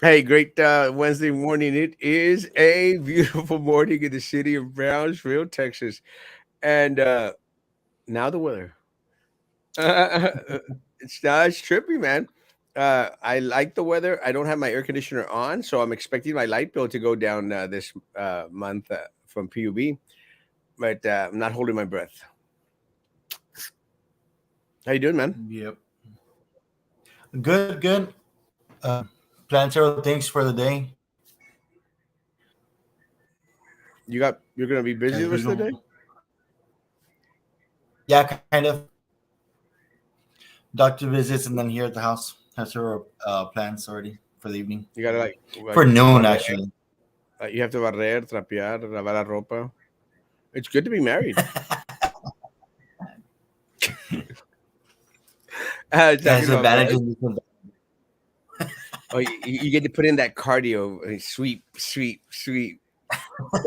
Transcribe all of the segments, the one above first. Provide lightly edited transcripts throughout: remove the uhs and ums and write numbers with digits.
Hey, great Wednesday morning. It is a beautiful morning in the city of Brownsville, Texas. And now the weather. It's trippy, man. I like the weather. I don't have my air conditioner on, so I'm expecting my light bill to go down this month from PUB, but I'm not holding my breath. How you doing, man? Yep. Good, good. Plan several things for the day You're gonna be busy as the rest of the usual. day. Yeah, kind of. Doctor visits and then here at the house. Have several plans already for the evening. You gotta For like noon, barrer. actually. You have to barrer, trapear, lavar la ropa. It's good to be married. Has Talking about advantages. marriage. Oh, you get to put in that cardio, sweep, sweep, sweep,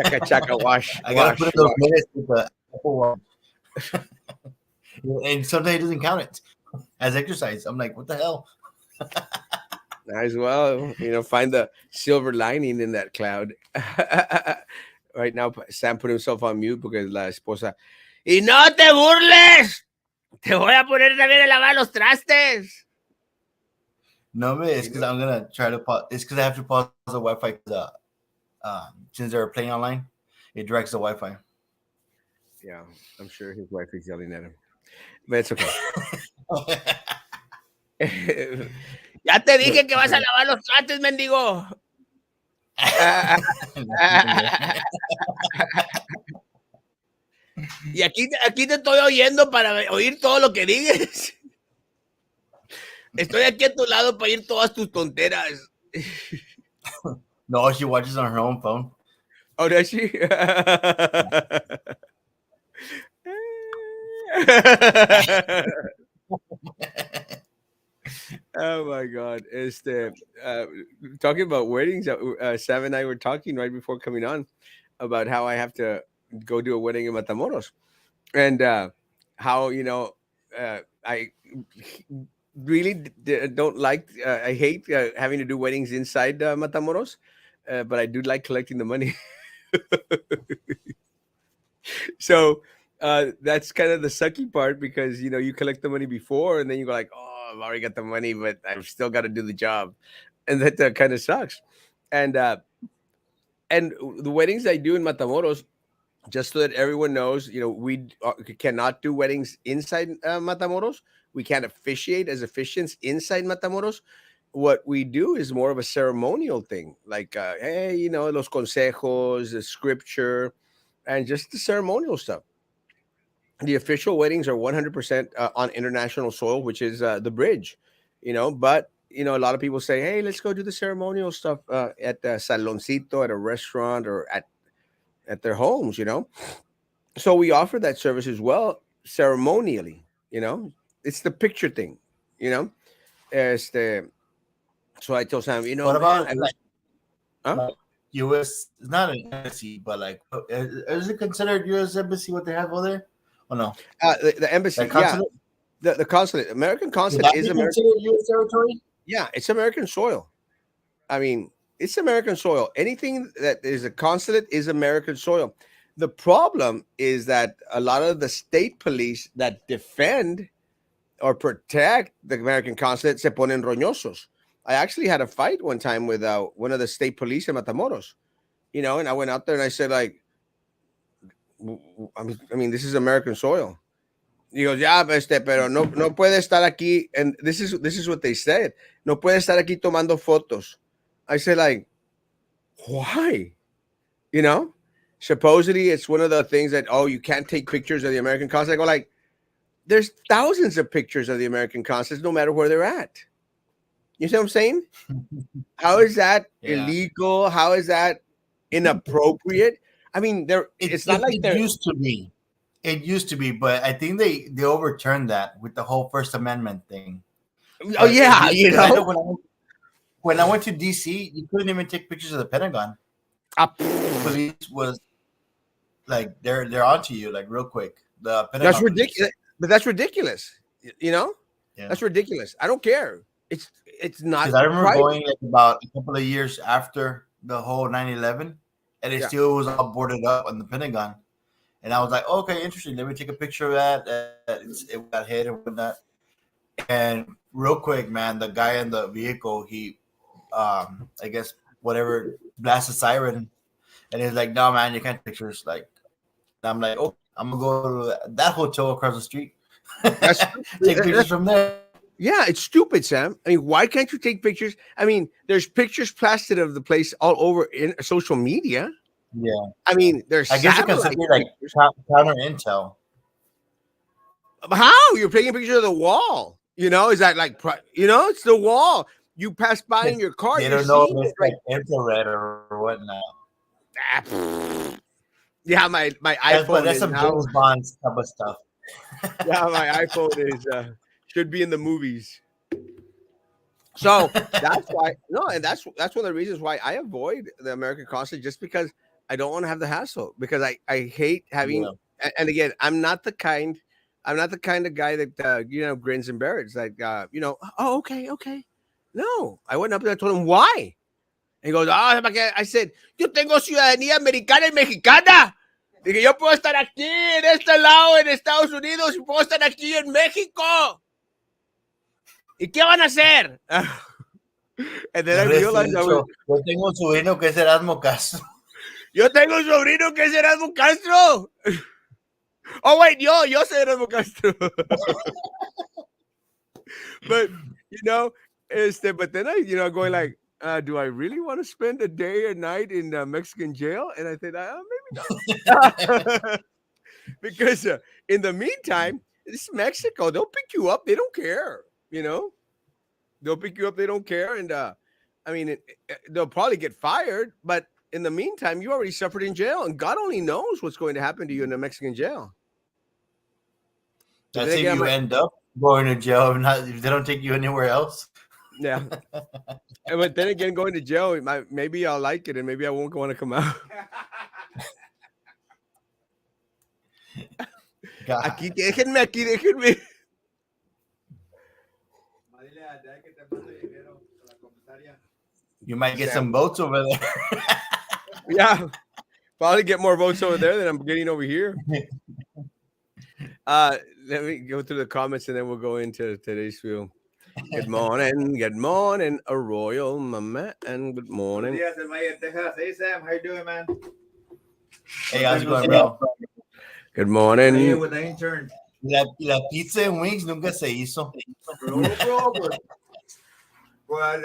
chaka chaka, wash, I gotta put in wash, those wash. minutes with the Apple Watch, and sometimes it doesn't count it as exercise. I'm like, what the hell? As well, find the silver lining in that cloud. Right now, Sam put himself on mute because la esposa. Y no te burles. Te voy a poner también a lavar los trastes. No, man, it's You because know? I'm gonna try to pause. It's because I have to pause the Wi-Fi because since they're playing online, it directs the Wi-Fi. Yeah, I'm sure his wife is yelling at him, but it's okay. Ya te dije que vas a lavar los trastes, mendigo. Y aquí te estoy oyendo para oír todo lo que digas. Estoy aquí a tu lado para oír todas tus tonteras. No, she watches on her own phone. Oh, does she? Oh my God. Uh, talking about weddings, Sam and I were talking right before coming on about how I have to go do a wedding in Matamoros. And how I really don't like I hate having to do weddings inside Matamoros, but I do like collecting the money. So that's kind of the sucky part because you collect the money before and then you go like, oh, I've already got the money, but I've still got to do the job, and that kind of sucks. And uh, and the weddings I do in Matamoros, just so that everyone knows, we cannot do weddings inside Matamoros. We can't officiate as officiants inside Matamoros. What we do is more of a ceremonial thing, like, hey, los consejos, the scripture, and just the ceremonial stuff. The official weddings are 100% on international soil, which is the bridge, but a lot of people say, hey, let's go do the ceremonial stuff at the saloncito, at a restaurant, or at their homes, so we offer that service as well, ceremonially. It's the picture thing, you know este, so I told Sam, What man, about I wish. Huh? like U.S. It's not an embassy, but like, is it considered U.S. embassy what they have over there? Oh no, The embassy, like yeah. consulate. The consulate, American Would consulate that is be American. considered U.S. territory? Yeah, it's American soil. I mean, it's American soil. Anything that is a consulate is American soil. The problem is that a lot of the state police that defend or protect the American consulate se ponen roñosos. I actually had a fight one time with one of the state police in Matamoros, and I went out there and I said, like, I mean, this is American soil. He goes, yeah, pero no puede estar aquí. And this is what they said. No puede estar aquí tomando fotos. I said, like, why? You know, Supposedly it's one of the things that, oh, you can't take pictures of the American consulate. I go like, there's thousands of pictures of the American consulates, no matter where they're at. You see what I'm saying? How is that Yeah, illegal? How is that inappropriate? I mean, it's not like it they're. used to be. It used to be, but I think they overturned that with the whole First Amendment thing. Oh But it yeah, used to because I know when I went to DC, you couldn't even take pictures of the Pentagon. Ah, Police was like they're onto you like real quick. The that's Pentagon police. ridiculous. But that's ridiculous. You know, Yeah. that's ridiculous. I don't care. it's not Because I remember private. going like about a couple of years after the whole 9/11, and it Yeah. still was all boarded up on the Pentagon. And I was like, okay, interesting. Let me take a picture of that. It got hit and whatnot. And real quick, man, the guy in the vehicle, he, I guess, whatever, blast a siren. And he's like, no, man, you can't take pictures. Like, and I'm like, okay, I'm going to go to that hotel across the street. That's Take pictures from there. Yeah, it's stupid, Sam. I mean, why can't you take pictures? I mean, there's pictures plastered of the place all over in social media. Yeah. I mean, there's I guess it satellite considered like pictures. counter intel. How you're taking a picture of the wall? You know, is that like it's the wall. You pass by in your car, They you're don't know seeing if it it's like infrared or whatnot. Yeah, my iPhone That's is some now. James Bond type of stuff. Yeah, my iPhone is should be in the movies. So that's why no, and that's one of the reasons why I avoid the American consulate, just because I don't want to have the hassle, because I hate having. Yeah. And again, I'm not the kind of guy that grins and bears it. Like oh, okay, okay. No, I went up there and told him why. And he goes, I said, yo tengo ciudadanía americana y mexicana. Dije, yo puedo estar aquí en este lado en Estados Unidos y puedo estar aquí en México. ¿Y qué van a hacer? And then I realized Yo tengo un sobrino que es Erasmo Castro. yo tengo un sobrino que es Erasmo Castro. Oh, wait, yo soy Erasmo Castro. But, but then going like, do I really want to spend a day or night in Mexican jail? And I said, maybe not. Because in the meantime, it's Mexico. They'll pick you up. They don't care, They'll pick you up. They don't care. And, they'll probably get fired. But in the meantime, you already suffered in jail. And God only knows what's going to happen to you in a Mexican jail. That's if you end up going to jail, if they don't take you anywhere else. Yeah. But then again, going to jail, maybe I'll like it and maybe I won't want to come out. Aquí, déjenme. You might get some votes over there. Yeah. Probably get more votes over there than I'm getting over here. Let me go through the comments and then we'll go into today's film. Good morning, Arroyo, mama, and good morning. Hey Sam, how you doing, man? Hey, how's it going, bro? Good morning. Hey, with the intern. La pizza and wings nunca se hizo. A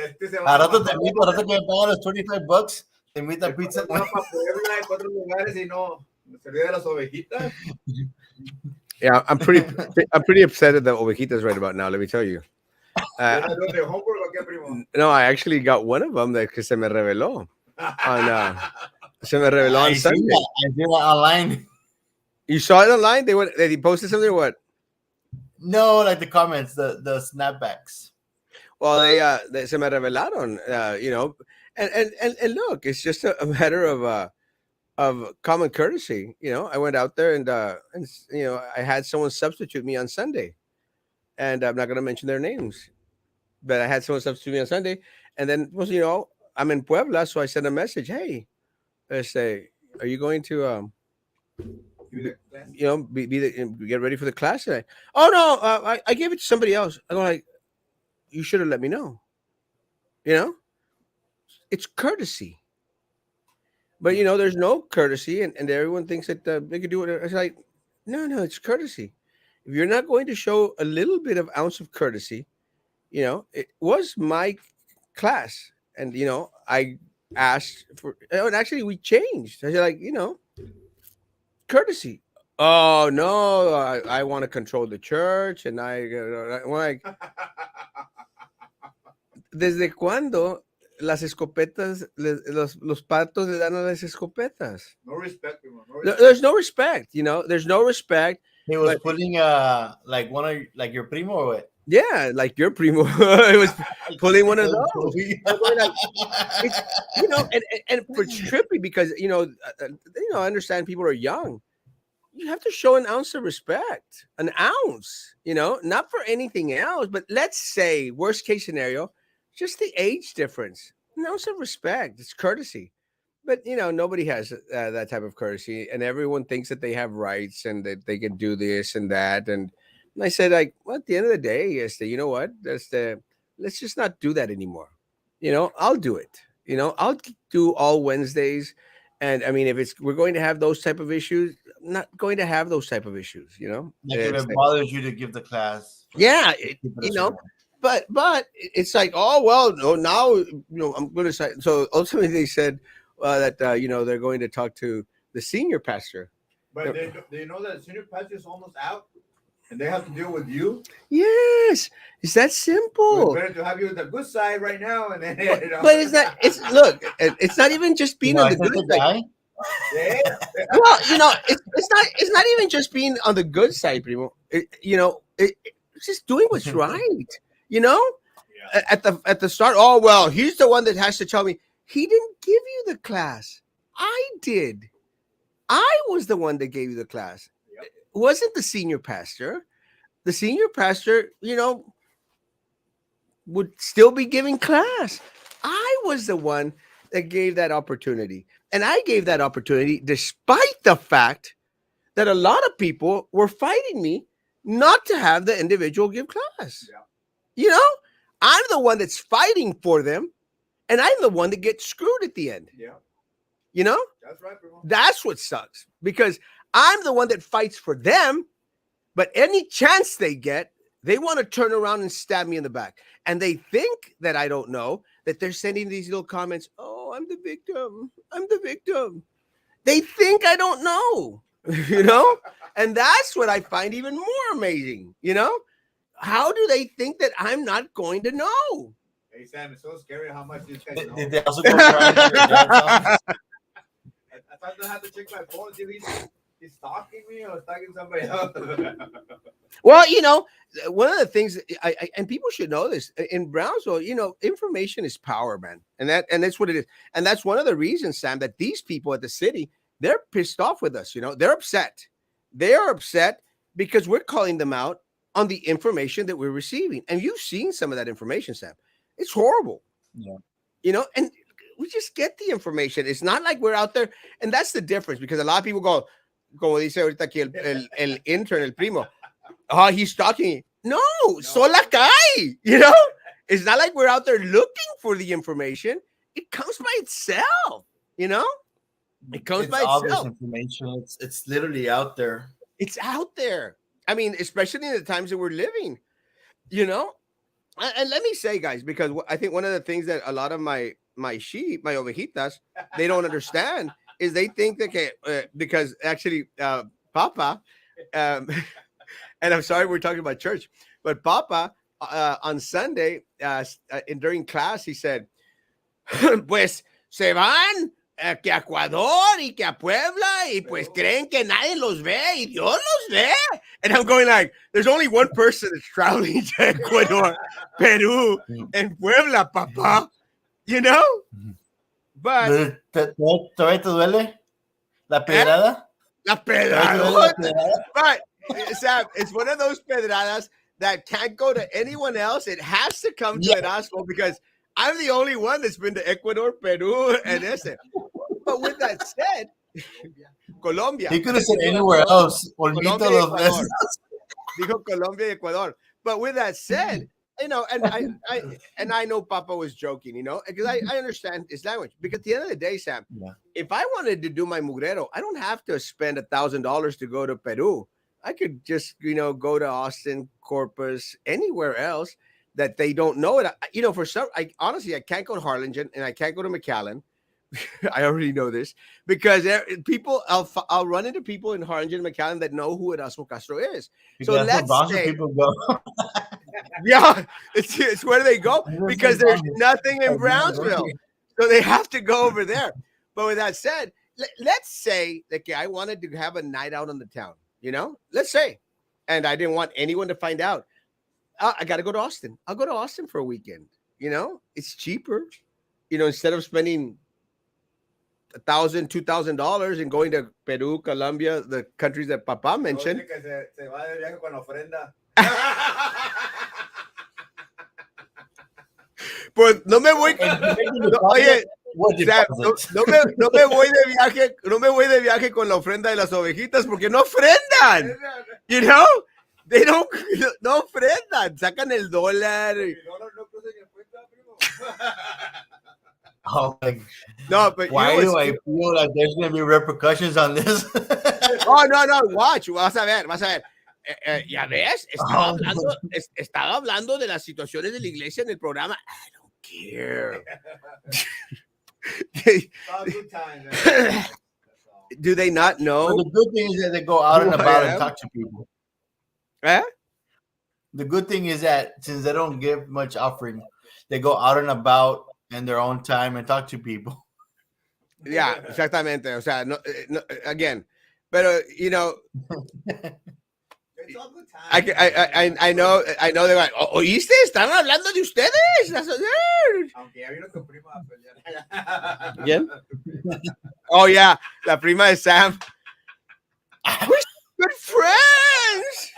rato te invito, a rato que me pagan los $25, te invito a pizza and wings. Hay 4 lugares y no se olvida de las ovejitas. Yeah, I'm pretty upset at the ovejitas right about now. Let me tell you. No, I actually got one of them that se me reveló on Sunday. I see that online. You saw it online? They posted something or what? No, like the comments, the snapbacks. Well, they se me revelaron, and look, it's just a matter of common courtesy. I went out there and I had someone substitute me on Sunday, and I'm not going to mention their names, but I had someone substitute me on Sunday, and then I'm in Puebla, so I sent a message. Hey, I say, are you going to get ready for the class today? Oh no, I gave it to somebody else. I'm like, you should have let me know. It's courtesy. But there's no courtesy, and everyone thinks that they could do it. It's like, no, it's courtesy. If you're not going to show a little bit of ounce of courtesy, it was my class, and I asked for. And actually, we changed. I said, like, courtesy. Oh no, I want to control the church, and I'm like, ¿desde cuándo las escopetas, los patos le dan a las escopetas? No respect, no respect. There's no respect, There's no respect. He was putting like one of like your primo or what? Yeah, like your primo. It was pulling one of those. And it's trippy because I understand people are young, you have to show an ounce of respect, an ounce, not for anything else. But let's say, worst case scenario, just the age difference, an ounce of respect. It's courtesy. But nobody has that type of courtesy, and everyone thinks that they have rights and that they can do this and that. And I said, like, well, at the end of the day, you know what? Let's just not do that anymore. I'll do it. I'll do all Wednesdays, and I mean, if it's we're going to have those type of issues, I'm not going to have those type of issues. Like if It's it like, bothers you to give the class, yeah, keep it a certain way. but it's like, oh well, no, now I'm going to say. So ultimately, they said that they're going to talk to the senior pastor. But they know that senior pastor is almost out, and they have to deal with you. Yes, it's that So simple. it's better to have you on the good side right now, and then But it's not. It's look. It's not even just being on I the think good the side. guy. Yeah. Well, it's not. It's not even just being on the good side, primo. It's just doing what's right. You know, Yeah. At the start. Oh well, he's the one that has to tell me. He didn't give you the class. I did. I was the one that gave you the class. Yep. It wasn't the senior pastor. The senior pastor, would still be giving class. I was the one that gave that opportunity. And I gave that opportunity despite the fact that a lot of people were fighting me not to have the individual give class. Yeah. You know, I'm the one that's fighting for them, and I'm the one that gets screwed at the end. Yeah. You know, That's right, bro. that's what sucks because I'm the one that fights for them, but any chance they get, they want to turn around and stab me in the back. And they think that I don't know that they're sending these little comments. Oh, I'm the victim. I'm the victim. They think I don't know, And that's what I find even more amazing, How do they think that I'm not going to know? Hey Sam, it's so scary how much these guys know. Did they also go crying to your dad's office? I thought I had to check my phone, see if he's stalking me or stalking somebody else. Well, one of the things and people should know this in Brownsville, information is power, man, and that's what it is, and that's one of the reasons, Sam, that these people at the city, they're pissed off with us. They're upset. They are upset because we're calling them out on the information that we're receiving, and you've seen some of that information, Sam. It's horrible. Yeah. And we just get the information. It's not like we're out there, and that's the difference because a lot of people go, como dice ahorita aquí el intern, el primo. Oh, he's stalking. No, sola cae. It's not like we're out there looking for the information. It comes by itself. It comes It's by obvious itself. information. It's literally out there. It's out there. I mean, especially in the times that we're living. And let me say, guys, because I think one of the things that a lot of my sheep, my ovejitas, they don't understand is they think that because actually, Papa. And I'm sorry we're talking about church, but Papa on Sunday during class he said, "Pues se van que a Ecuador y que a Puebla y pues creen que nadie los ve y Dios los ve." And I'm going like, "There's only one person that's traveling to Ecuador, Peru, and Puebla, Papa." But ¿Todavía te duele la pedrada? La pedrada. But Sam, it's one of those pedradas that can't go to anyone else. It has to come to Erasmo because I'm the only one that's been to Ecuador, Peru, and ese. But with that said, Colombia. He could have said anywhere else. Colombia y Ecuador. Dijo Colombia y Ecuador. But with that said, and I know Papa was joking, because I understand his language. Because at the end of the day, Sam, if I wanted to do my mugrero, I don't have to spend $1,000 to go to Peru. I could just, go to Austin, Corpus, anywhere else that they don't know it. For some, honestly, I can't go to Harlingen and I can't go to McAllen. I already know this because I'll run into people in Harlingen and McAllen that know who Erasmo Castro is. Because so let's say people go. Yeah, it's where they go because there's nothing in Brownsville, so they have to go over there. But with that said, let's say that I wanted to have a night out on the town. Let's say, and I didn't want anyone to find out. I got to go to Austin. I'll go to Austin for a weekend. It's cheaper. Instead of spending $1,000, $2,000 and going to Peru, Colombia, the countries that Papa Luego mentioned. dice que se va de viaje con la ofrenda. Pues no me voy. Oye, What o sea, deposits? no me voy de viaje, no me voy de viaje con la ofrenda de las ovejitas porque no ofrendan. You know? They don't, no ofrendan, sacan el dólar. Y no crucen el puente, primo. Oh my. No, but Why you know do what's I feel like there's gonna be repercussions on this? Oh, no, watch, vas a ver, vas a ver. Ya ves, Oh. estaba hablando de las situaciones de la iglesia en el programa. I don't care. It's all good times, man. That's all. Do they not know? Well, the good thing is that they go out and Who I about am? and talk to people. Eh? The good thing is that since they don't give much offering, they go out and about in their own time and talk to people. Yeah, exactamente. O sea, no, again, pero, you know, It's all good times. I know they're like, ¿oíste? ¿Están hablando de ustedes? Aunque ya vino tu prima a pelear. ¿Quién? Oh, yeah, la prima de Sam. We're good friends.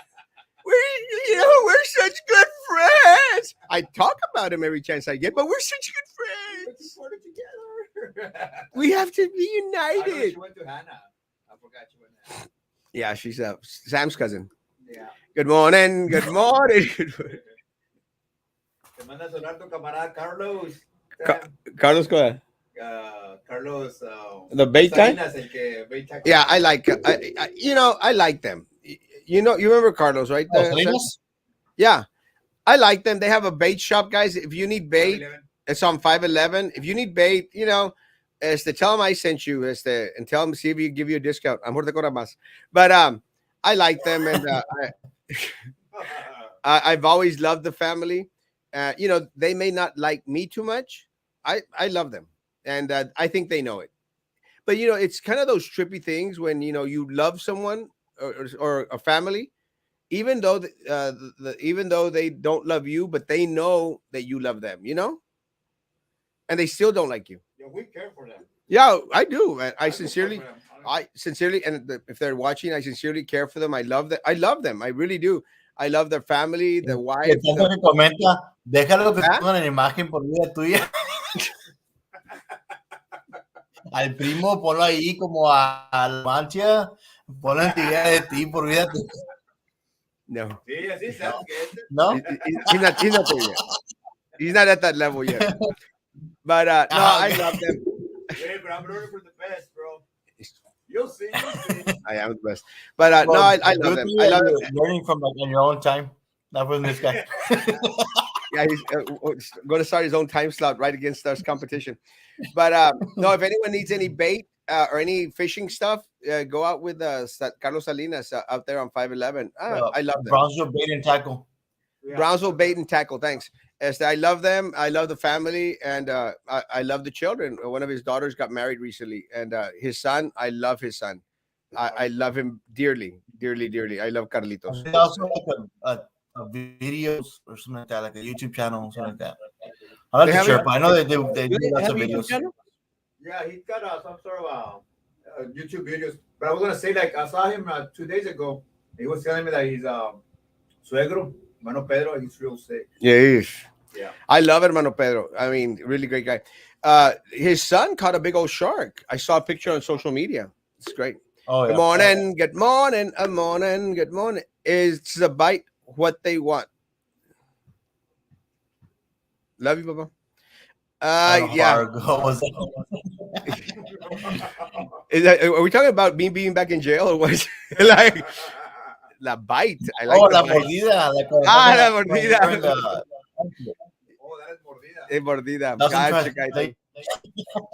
We're such good friends. I talk about him every chance I get, but we're such good friends. Put it together. We have to be I know united. she went to Hannah. I forgot she went to Hannah. Yeah, she's Sam's cousin. Yeah. Good morning. Good morning. Te manda a sonar tu camarada Carlos. Carlos, go ahead. Carlos. The bait guy? Salinas, el que bait guy. Yeah, I like. I like them. You remember Carlos, right? Yeah, I like them. They have a bait shop, guys. If you need bait, it's on 511. If you need bait, tell them I sent you, and tell them see if you give you a discount. I'm de cobrar más. But I like them, and I've always loved the family. They may not like me too much. I love them, and I think they know it. But it's kind of those trippy things when you love someone or a family, even though even though they don't love you, but they know that you love them, and they still don't like you. Yeah, we care for them. Yeah, I do, man. I do care sincerely, for them. I sincerely, and if they're watching, I sincerely care for them. I love them. I love them. I really do. I love their family, the wife. Que comenta, déjalo que ¿Ah? pongan en imagen por vida tuya. Al primo, ponlo ahí como a la mancha, ponlo en idea de ti por vida tuya. No, Sí, así sabes que es. ¿No? he's not there yet. He's not at that level yet. But no, I love them. Hey, but I'm rooting for the best, bro. You'll see. I am the best. But no, I love them. I love them. Learning from like in your own time, not from this guy. Yeah, he's going to start his own time slot right against us competition. But no, if anyone needs any bait or any fishing stuff, go out with Carlos Salinas out there on 511. I love them. Brownsville Bait and Tackle. Yeah. Brownsville Bait and Tackle. Thanks. I love them. I love the family, and I love the children. One of his daughters got married recently, and his son. I love his son. I love him dearly, dearly, dearly. I love Carlitos. They also like a videos or something like that, like a YouTube channel, something like that. I'm They not have too sure, a- but I know they do lots Have of a YouTube videos. channel? Yeah, he's got some sort of YouTube videos. But I was gonna say, like, I saw him 2 days ago. He was telling me that he's suegro, Hermano Pedro. He's real sick. Yeah, he is. Yeah. I love Hermano Pedro. I mean, really great guy. His son caught a big old shark. I saw a picture on social media. It's great. Oh, Good morning, good morning, good morning, good morning. It's the bite what they want. Love you, Papa. Yeah. Are we talking about me being back in jail or what? Like la bite. I like la the bite. mordida. Like La mordida. Oh, that is mordida. Mordida. That's Gotcha, interesting. gotcha.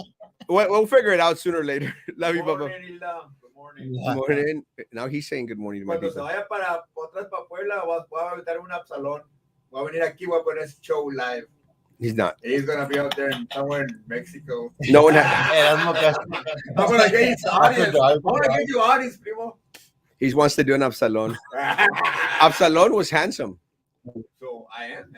We'll figure it out sooner or later. Love you, Papa. Morning, Hilda. Good morning. Yeah. Good morning. Now he's saying good morning to my Cuando se people. vaya para otra para Puebla, voy a visitar un Absalón. Voy a venir aquí, voy a poner ese show live. He's not. He's gonna be out there somewhere in Mexico. No one has. Erasmo I'm gonna get his audience. I'm gonna get you audience, primo. He wants to do an Absalon. Absalon was handsome. So I am.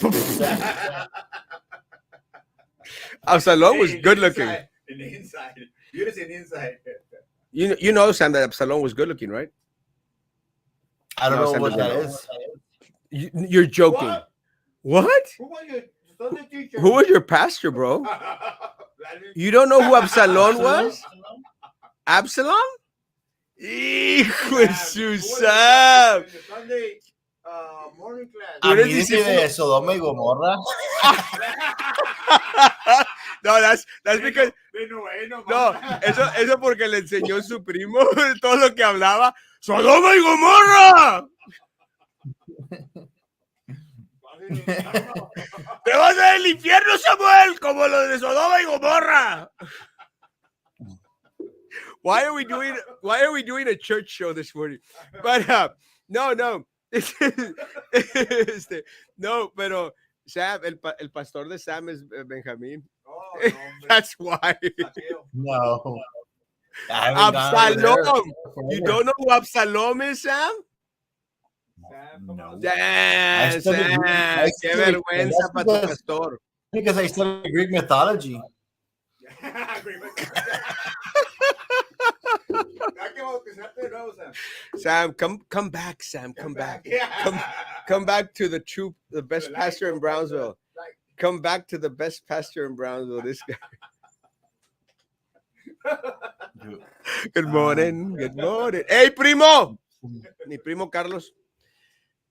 Absalon was good looking. In the inside. Beauty's in the inside. You know, Sam, that Absalom was good looking, right? I don't No, know Sam what doesn't that know. is. You're joking. What? Who was your Sunday teacher? Who was your pastor, bro? That means- You don't know who Absalom Absalom? was? Absalom? Hijo de su Who was Sam. in the Sunday morning class? Tú A eres mí dice discípulo. de Sodoma y Gomorra. No, that's because No, no, eso porque le enseñó su primo todo lo que hablaba. ¡Sodoma y Gomorra! ¡Te vas a el infierno, Samuel! Como los de Sodoma y Gomorra. Why are we doing a church show this morning? But no. No, pero Sam, el pastor de Sam es Benjamín. Oh, no, That's why. No. I haven't gone over there. Absalom. You don't know who Absalom is, Sam? No. Damn, studied Sam. Greek. Qué vergüenza para tu pastor. Because I studied Greek mythology. Sam, come back, Sam. Come back. Yeah. Come back to the best pastor in Brownsville. Come back to the best pastor in Brownsville. This guy. Good morning. Good morning. Hey, primo. Mi primo Carlos.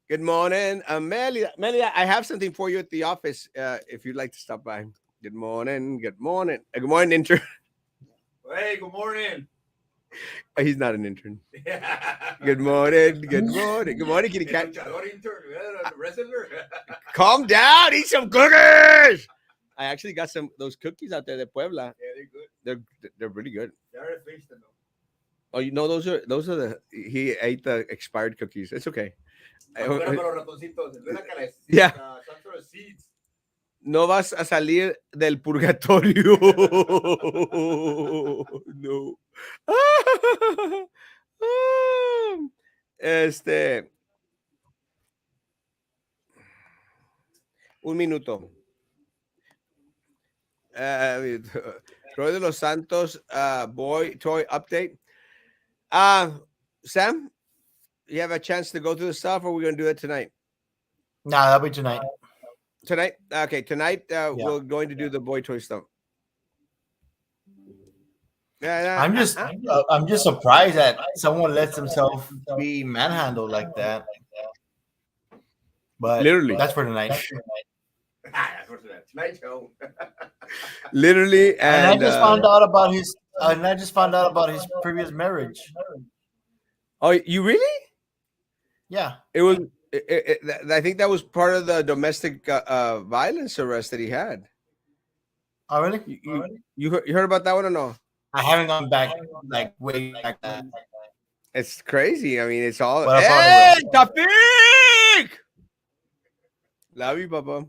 Good morning. Amelia, I have something for you at the office if you'd like to stop by. Good morning. Good morning. Good morning, intern. Hey, good morning. He's not an intern. Good morning. Good morning. Good morning, kitty The cat. luchador intern, the wrestler. Calm down. Eat some cookies. I actually got those cookies out there de Puebla. Yeah, they're good. They're really good. They're finished though. Oh, you know those are he ate the expired cookies. It's okay. Para los ratoncitos. Yeah. Some sort of seeds. No vas a salir del purgatorio. No. Un minuto. Troy de los Santos, boy toy update. Sam, you have a chance to go through the stuff, or we're going to do that tonight? Nah, that'll be tonight. Tonight? Okay, tonight we're going to do the boy toy stuff. I'm just surprised that someone lets himself be manhandled like that. But Literally. that's for tonight. That's for tonight show. Literally, And I just found out about his previous marriage. Oh, you really? Yeah. It was. I think that was part of the domestic violence arrest that he had. Oh, really? You heard about that one or no? I haven't gone back like way back then. It's crazy. I mean, it's all. But I Hey, probably Tafik! Love you, Papa.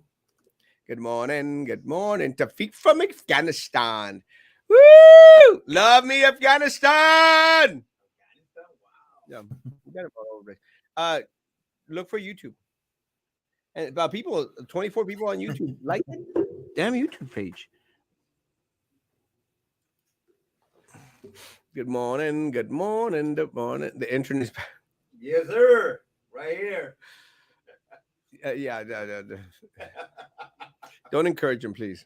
Good morning. Good morning. Tafik from Afghanistan. Woo! Love me, Afghanistan. Yeah, we got it all over there. Look for YouTube. And about 24 people on YouTube. Like it. Damn YouTube page. Good morning. Good morning. Good morning. The intern is back. Yes, sir. Right here. Yeah. Don't encourage him, please.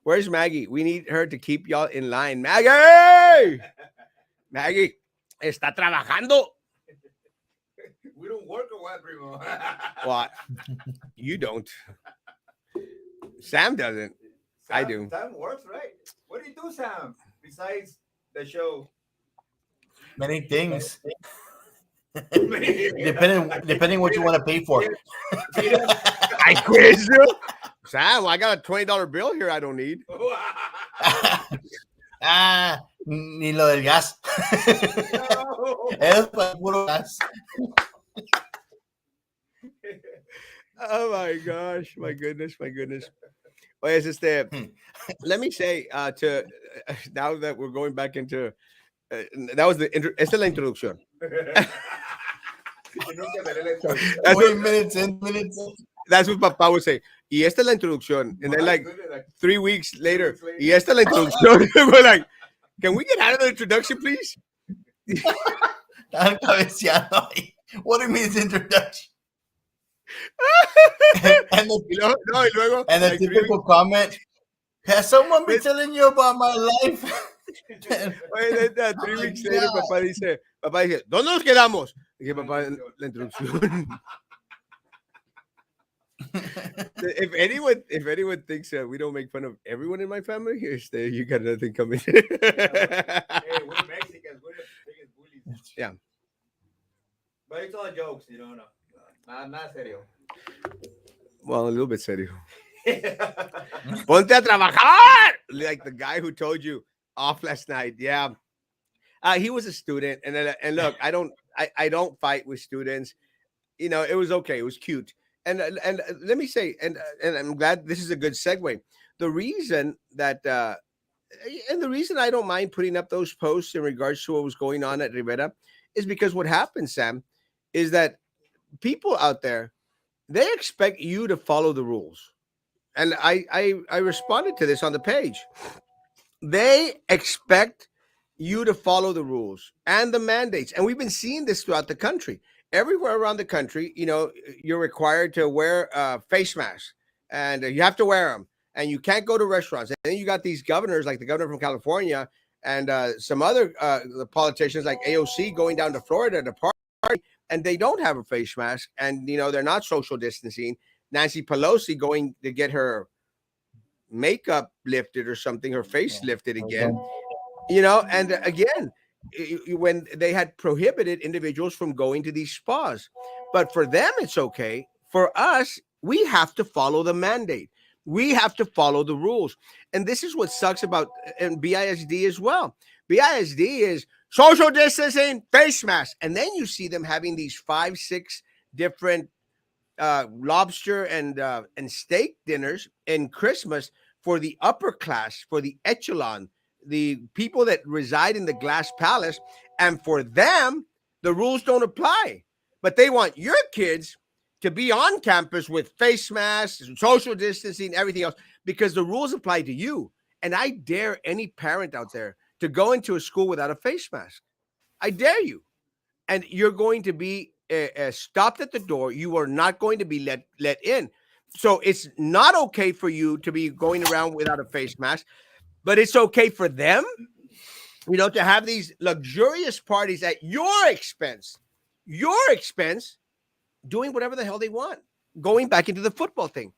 Where's Maggie? We need her to keep y'all in line. Maggie! Maggie, está trabajando. We don't work or what, primo? What? You don't. Sam doesn't. I do. Sam works, right? What do you do, Sam? Besides the show. Many things. depending what you want to pay for. I quiz you. Sam, I got a $20 bill here I don't need. Ni lo del gas. Es para puro gas. Oh my gosh, my goodness. Pues let me say to now that we're going back into that was esta es la introducción. That's 20 minutes in. That's what Papa would say. Y esta es la introducción. And then, My like, goodness, like 3 weeks later, weeks later. y esta es la introducción. We're like, can we get out of the introduction, please? Están cabeceando ahí. What do you mean it's introduction? and the, Y luego, no, y luego, and the like, 3 typical weeks, comment, has someone been Wait. telling you about my life? wait, then, 3 my weeks later, God. Papá dice, ¿dónde nos quedamos? Dije, papá, la introducción. if anyone thinks that we don't make fun of everyone in my family, here's there. You got nothing coming. Hey, we're Mexicans. We're the biggest bullies. Yeah. But it's all jokes, you know. No, not serio. Well, a little bit serio. Ponte a trabajar, like the guy who told you off last night. Yeah, he was a student, and look, I don't fight with students. You know, it was okay. It was cute. And let me say, and I'm glad this is a good segue. The reason that and the reason I don't mind putting up those posts in regards to what was going on at Rivera is because what happens, Sam, is that people out there, they expect you to follow the rules. And I responded to this on the page. They expect you to follow the rules and the mandates. And we've been seeing this throughout the country. Everywhere around the country, you know, you're required to wear face masks and you have to wear them and you can't go to restaurants. And then you got these governors like the governor from California and some other the politicians like AOC going down to Florida to party and they don't have a face mask and, you know, they're not social distancing. Nancy Pelosi going to get her makeup lifted or something, her face lifted again, you know, and again, when they had prohibited individuals from going to these spas. But for them, it's okay. For us, we have to follow the mandate. We have to follow the rules. And this is what sucks about and BISD as well. BISD is social distancing, face mask. And then you see them having these 5, 6 different lobster and steak dinners in Christmas for the upper class, for the echelon, the people that reside in the glass palace, and for them the rules don't apply, but they want your kids to be on campus with face masks, social distancing, everything else, because the rules apply to you. And I dare any parent out there to go into a school without a face mask. I dare you. And you're going to be stopped at the door. You are not going to be let in. So it's not okay for you to be going around without a face mask, but it's okay for them, you know, to have these luxurious parties at your expense, doing whatever the hell they want, going back into the football thing.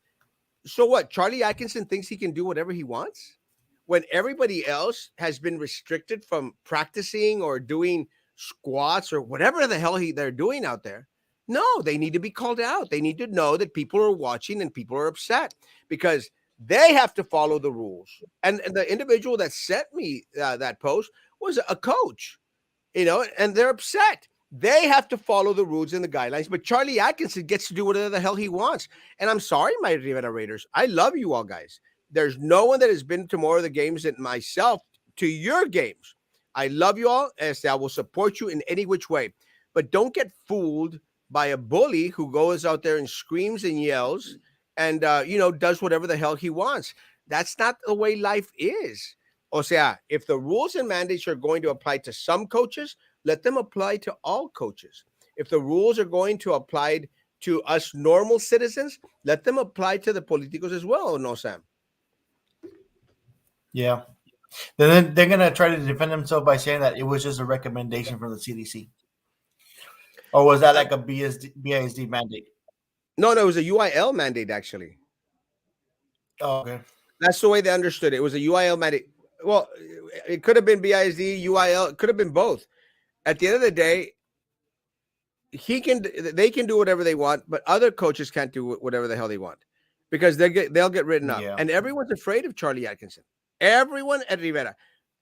So what? Charlie Atkinson thinks he can do whatever he wants when everybody else has been restricted from practicing or doing squats or whatever the hell they're doing out there. No, they need to be called out. They need to know that people are watching and people are upset because they have to follow the rules. And the individual that sent me that post was a coach, you know, and they're upset. They have to follow the rules and the guidelines, but Charlie Atkinson gets to do whatever the hell he wants. And I'm sorry, my Rivera Raiders. I love you all guys. There's no one that has been to more of the games than myself to your games. I love you all, and I will support you in any which way. But don't get fooled by a bully who goes out there and screams and yells and, you know, does whatever the hell he wants. That's not the way life is. O sea, if the rules and mandates are going to apply to some coaches, let them apply to all coaches. If the rules are going to apply to us normal citizens, let them apply to the politicos as well, no, Sam? Yeah. Then they're going to try to defend themselves by saying that it was just a recommendation from the CDC. Or was that like a BISD mandate? No, it was a UIL mandate, actually. Oh, okay. That's the way they understood it. It was a UIL mandate. Well, it could have been BISD, UIL. It could have been both. At the end of the day, they can do whatever they want, but other coaches can't do whatever the hell they want because they'll get written up. Yeah. And everyone's afraid of Charlie Atkinson. Everyone at Rivera,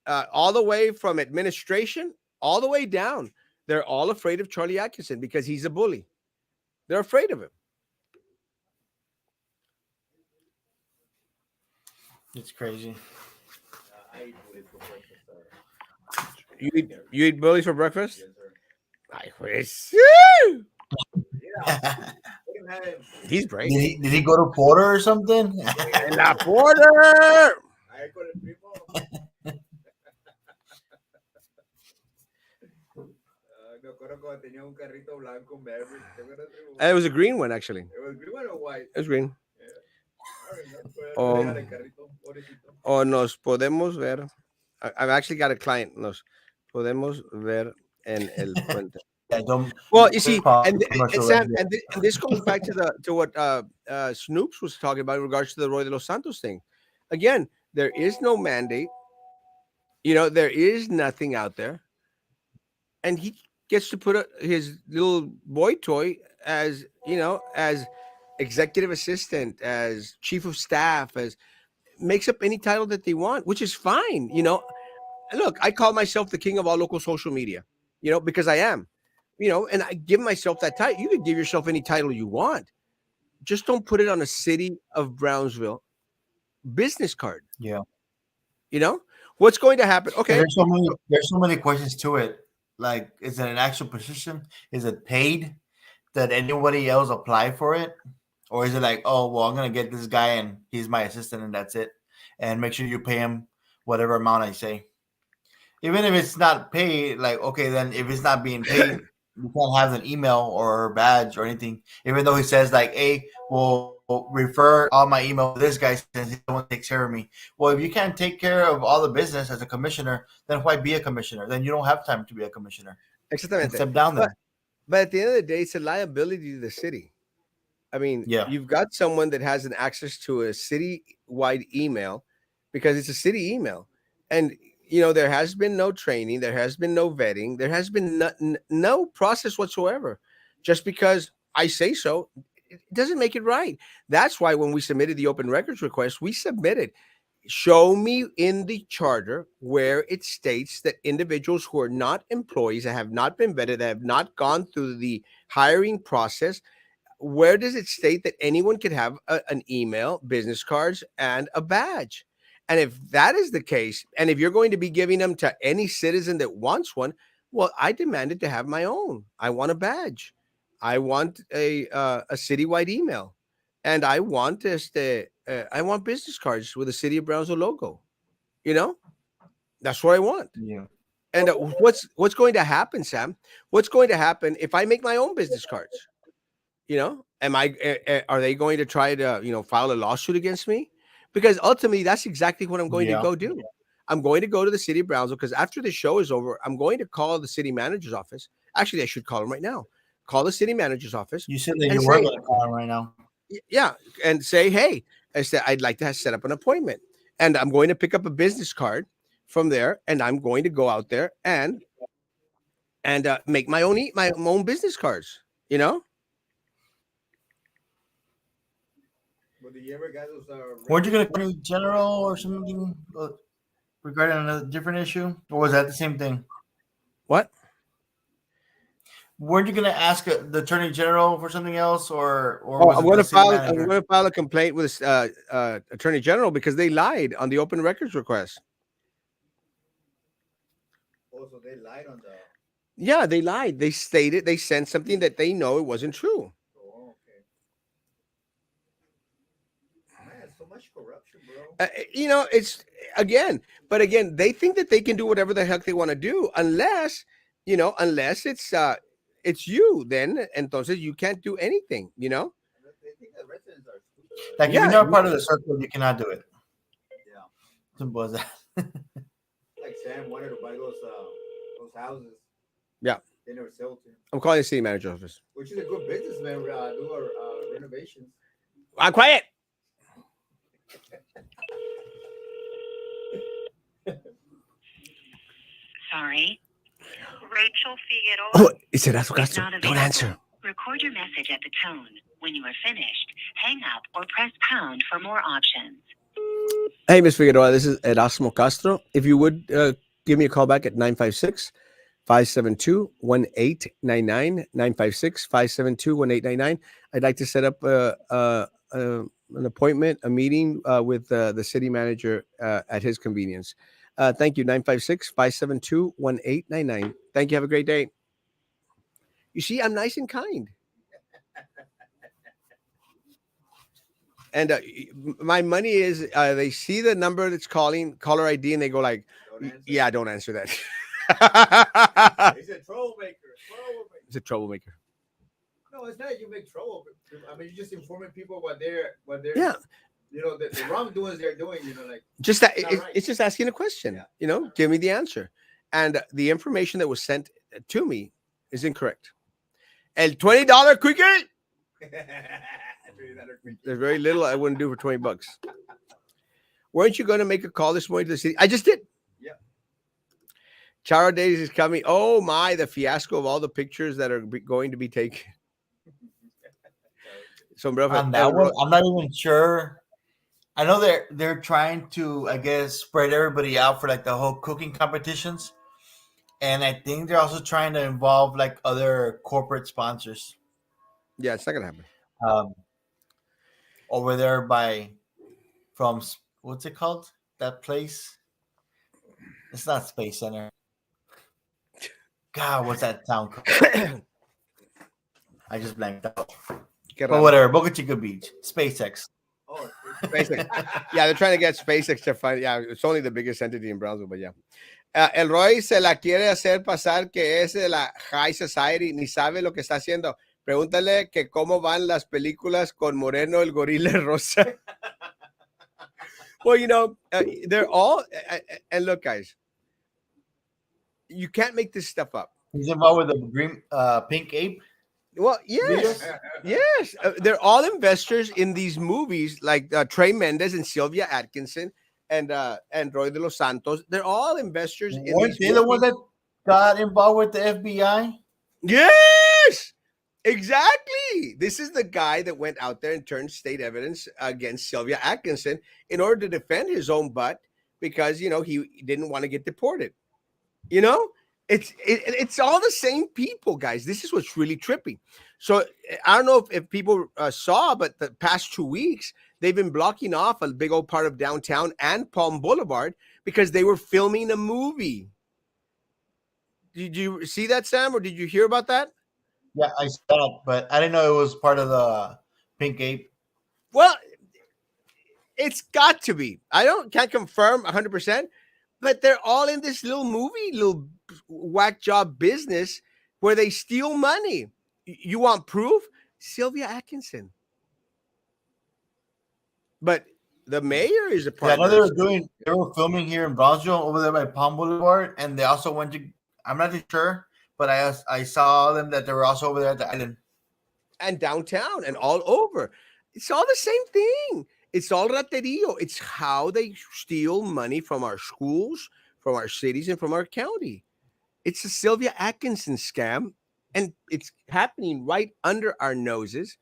all the way from administration, all the way down, they're all afraid of Charlie Atkinson because he's a bully. They're afraid of him. It's crazy. I eat bullies for breakfast. You eat bullies for breakfast? Yes, sir. Ay, pues. Yeah. can have him. He's great. Did he go to Porter or something? And la Porter. Ahí con el primo. Me acuerdo cuando tenía un carrito blanco, un Maverick. ¿Te acuerdas, primo? It was a green one, actually. It was green or white? It was green. Yeah. I remember. Um, Tenía el carrito, pobrecito. O nos podemos ver. I've actually got a client. Nos podemos ver en el puente. Yeah, don't. Well, you see, and commercial Sam, right there. and this goes back to what Snoops was talking about in regards to the Roy de los Santos thing. Again, there is no mandate. There is nothing out there, and he gets to put his little boy toy as as executive assistant, as chief of staff, as makes up any title that they want, which is fine. Look, I call myself the king of all local social media, because I am. And I give myself that title. You can give yourself any title you want. Just don't put it on a city of Brownsville business card. Yeah. What's going to happen? Okay. There's so many questions to it. Like, is it an actual position? Is it paid? Did anybody else apply for it? Or is it like, oh, well, I'm going to get this guy and he's my assistant and that's it. And make sure you pay him whatever amount I say. Even if it's not paid, like, okay, then if it's not being paid, you can't have an email or badge or anything. Even though he says like, hey, we'll refer all my email to this guy since he's the one that takes care of me. Well, if you can't take care of all the business as a commissioner, then why be a commissioner? Then you don't have time to be a commissioner. Exactamente. Step down there. But at the end of the day, it's a liability to the city. I mean, Yeah. You've got someone that has an access to a city-wide email because it's a city email. And, there has been no training. There has been no vetting. There has been no process whatsoever. Just because I say so, it doesn't make it right. That's why when we submitted the open records request, we submitted, show me in the charter where it states that individuals who are not employees, that have not been vetted, that have not gone through the hiring process, where does it state that anyone could have an email, business cards, and a badge? And if that is the case, and if you're going to be giving them to any citizen that wants one, well, I demanded to have my own. I want a badge. I want a citywide email, and I want I want business cards with the City of Brownsville logo. That's what I want. Yeah. And what's going to happen, Sam? What's going to happen if I make my own business cards? Are they going to try to file a lawsuit against me? Because ultimately that's exactly what I'm going to go do. I'm going to go to the city of Brownsville because after the show is over, I'm going to call the city manager's office. Actually, I should call him right now. Call the city manager's office. You said that you were going to call him right now. Yeah, and say, hey, I'd like to set up an appointment, and I'm going to pick up a business card from there, and I'm going to go out there and make my own business cards. But did you ever get those? Weren't you going to Attorney General or something regarding a different issue, or was that the same thing? What? Weren't you going to ask the Attorney General for something else, or I'm going to file a complaint with Attorney General because they lied on the open records request. Oh, so they lied on the. Yeah, they lied. They sent something that they know it wasn't true. Oh, okay. Man, so much corruption, bro. It's again, they think that they can do whatever the heck they want to do, unless it's you. Then entonces you can't do anything. They think the residents are stupid. Like if you're not part of the circle, you cannot do it. Yeah. Simple as that. Like Sam wanted to buy those houses. Yeah. They never sold to him. I'm calling the city manager's office. Which is a good businessman. Do our renovations. I'm quiet. Sorry. Rachel Figueroa. Oh, it's Erasmo is Castro. not Don't available. answer. Record your message at the tone. When you are finished, hang up or press pound for more options. Hey, Ms. Figueroa, this is Erasmo Castro. If you would give me a call back at 956-572-1899, 956-572-1899. I'd like to set up an appointment, a meeting with the city manager at his convenience. Thank you, 956-572-1899. Thank you. Have a great day. You see, I'm nice and kind. And my money is they see the number that's calling caller ID and they go like, Don't answer. yeah, don't answer that. He's a troublemaker. Troublemaker. It's a troublemaker. No, it's not. You make trouble. I mean, you're just informing people what they're Yeah, the wrongdoings they're doing. Like just that it's not right. it's just asking a question. Yeah. Give me the answer. And the information that was sent to me is incorrect. El $20 quickie. There's very little I wouldn't do for $20. Weren't you going to make a call this morning to the city? I just did. Yeah. Charo Days is coming. Oh my, the fiasco of all the pictures that are going to be taken. Sombrero, On that one, I'm not even sure. I know they're trying to, I guess, spread everybody out for like the whole cooking competitions, and I think they're also trying to involve like other corporate sponsors. Yeah, it's not gonna happen. Over there from what's it called? That place? It's not Space Center. God, what's that town called? I just blanked out. But whatever, Boca Chica Beach, SpaceX. Oh, SpaceX. Yeah, they're trying to get SpaceX to find. Yeah, it's only the biggest entity in Brownsville, but yeah. El Roy se la quiere hacer pasar que es de la High Society, ni sabe lo que está haciendo. Pregúntale que cómo van las películas con Moreno, el gorila rosa. Well, they're all, and look, guys, you can't make this stuff up. He's involved with the green, pink ape. Well, yes, yes. They're all investors in these movies, like Trey Mendez and Sylvia Atkinson and Roy de los Santos. They're all investors in Weren't these they the one that got involved with the FBI? Yes, exactly. This is the guy that went out there and turned state evidence against Sylvia Atkinson in order to defend his own butt because, he didn't want to get deported. It's all the same people, guys. This is what's really trippy. So I don't know if people saw, but the past 2 weeks, they've been blocking off a big old part of downtown and Palm Boulevard because they were filming a movie. Did you see that, Sam, or did you hear about that? Yeah, I saw it, but I didn't know it was part of the pink ape. Well, it's got to be. Can't confirm 100%, but they're all in this little whack job business where they steal money. You want proof? Sylvia Atkinson. But the mayor is a part. Yeah, I know they were filming here in Brownsville over there by Palm Boulevard, and they also went to, I'm not too sure, but I saw them that they were also over there at the island. And downtown and all over. It's all the same thing. It's all raterio. It's how they steal money from our schools, from our cities, and from our county. It's a Sylvia Atkinson scam, and it's happening right under our noses.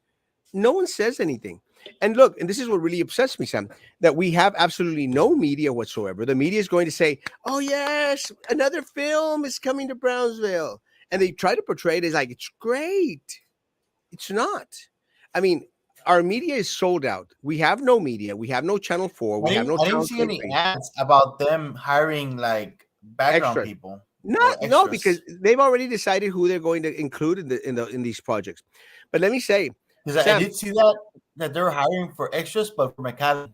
No one says anything. And look, and this is what really upsets me, Sam, that we have absolutely no media whatsoever. The media is going to say, oh, yes, another film is coming to Brownsville. And they try to portray it as like, it's great. It's not. I mean, our media is sold out. We have no media. We have no Channel 4. We have no Channel 3. I didn't see any ads about them hiring like background people. No, because they've already decided who they're going to include in these projects. But let me say, because I did see that they're hiring for extras, but for McAllen.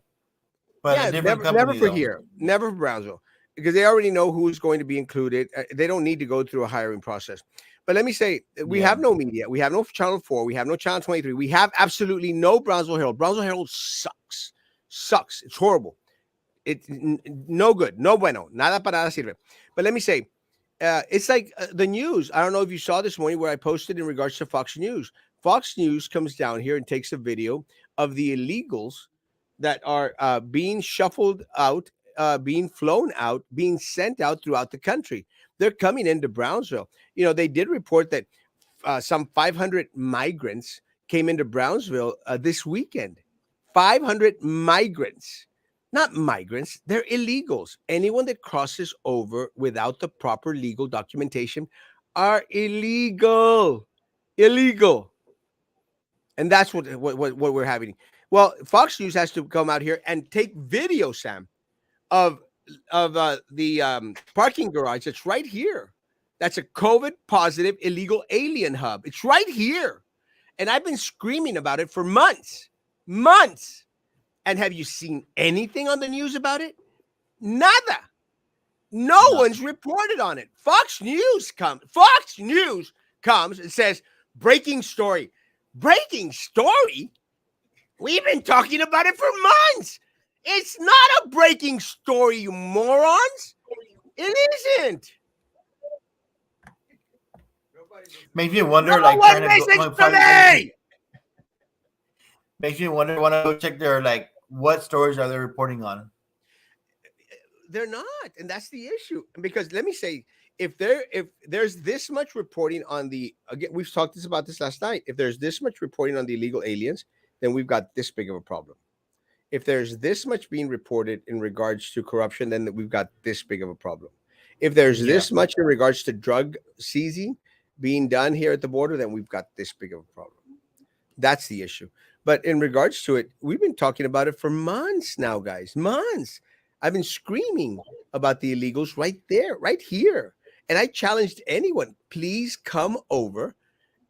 But yeah, never for here, never for Brownsville, because they already know who's going to be included. They don't need to go through a hiring process. But let me say, we have no media. We have no Channel 4. We have no Channel 23. We have absolutely no Brownsville Herald. Brownsville Herald sucks. It's horrible. It's no good. No bueno. Nada para nada sirve. But let me say, it's like the news. I don't know if you saw this morning where I posted in regards to Fox News. Fox News comes down here and takes a video of the illegals that are being shuffled out, being flown out, being sent out throughout the country. They're coming into Brownsville. They did report that some 500 migrants came into Brownsville this weekend. 500 migrants. Not migrants, they're illegals. Anyone that crosses over without the proper legal documentation are illegal. Illegal. And that's what we're having. Well, Fox News has to come out here and take video, Sam, of the parking garage that's right here. That's a COVID positive illegal alien hub. It's right here. And I've been screaming about it for months. And have you seen anything on the news about it? Nada. No No. one's reported on it. Fox News comes and says, breaking story. Breaking story? We've been talking about it for months. It's not a breaking story, you morons. It isn't. Makes me wonder, No like one trying to go. listens to me. Makes me wonder. Want to go check their like what stories are they reporting on? They're not, and that's the issue. Because let me say, if there's this much reporting on the, again, we've talked about this last night. If there's this much reporting on the illegal aliens, then we've got this big of a problem. If there's this much being reported in regards to corruption, then we've got this big of a problem. If there's Yeah. this much in regards to drug seizing being done here at the border, then we've got this big of a problem. That's the issue. But in regards to it, we've been talking about it for months now, guys. Months. I've been screaming about the illegals right there, right here. And I challenged anyone, please come over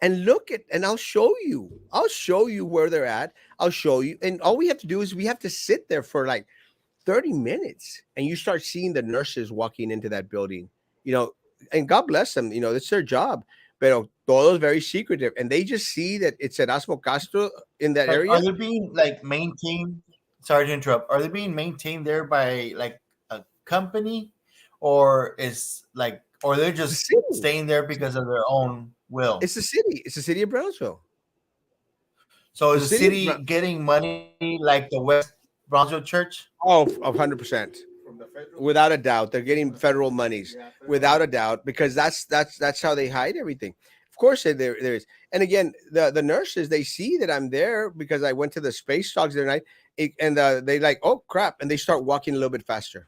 and look at, and I'll show you. I'll show you where they're at. I'll show you. And all we have to do is we have to sit there for like 30 minutes and you start seeing the nurses walking into that building, and God bless them, it's their job. Pero todos very secretive, and they just see that it's Erasmo Castro in that Like, area. are they being like maintained? Sorry to interrupt. Are they being maintained there by like a company, or or they're just city. staying there because of their own will? It's the city. It's the city of Brownsville. So the is the city of city getting money like the West Brownsville Church? Oh, 100%. From the federal. Without a doubt, they're getting federal monies. Yeah, federal. Without a doubt, because that's how they hide everything. Of course, there is. And again, the nurses, they see that I'm there because I went to the space talks the other night, and they like, oh crap, and they start walking a little bit faster.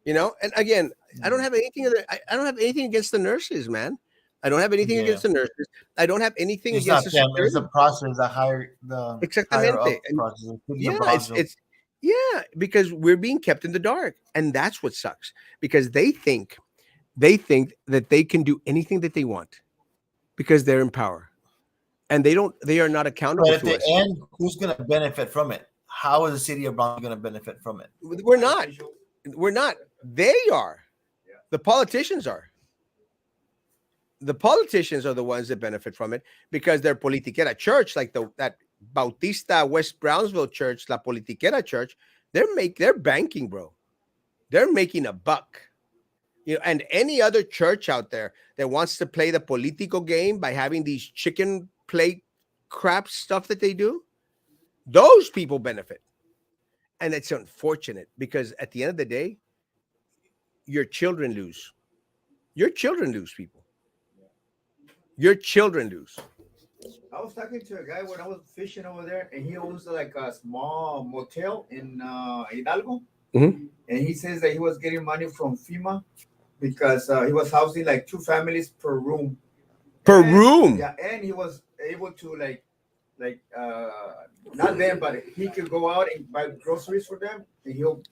And again, I don't have anything. I don't have anything against the nurses, man. I don't have anything Yeah. against the nurses. I don't have anything It's against not the them. It's security. the process, the higher up Exactamente. And process. yeah, yeah, because we're being kept in the dark, and that's what sucks. Because they think that they can do anything that they want because they're in power, and they are not accountable But at to the us. end, who's going to benefit from it? How is the city of Brownsville going to benefit from it? We're not. They are. The politicians are. The politicians are the ones that benefit from it because they're politiquera church, like that Bautista West Brownsville church, La Politiquera church. They're banking, bro. They're making a buck. And any other church out there that wants to play the political game by having these chicken plate crap stuff that they do, those people benefit. And it's unfortunate because at the end of the day, your children lose. Your children lose, people. Your children lose. I was talking to a guy when I was fishing over there, and he owns like a small motel in Hidalgo. Mm-hmm. And he says that he was getting money from FEMA because he was housing like 2 families per room. Per room? Yeah, and he was able to like not them, but he could go out and buy groceries for them, and he'll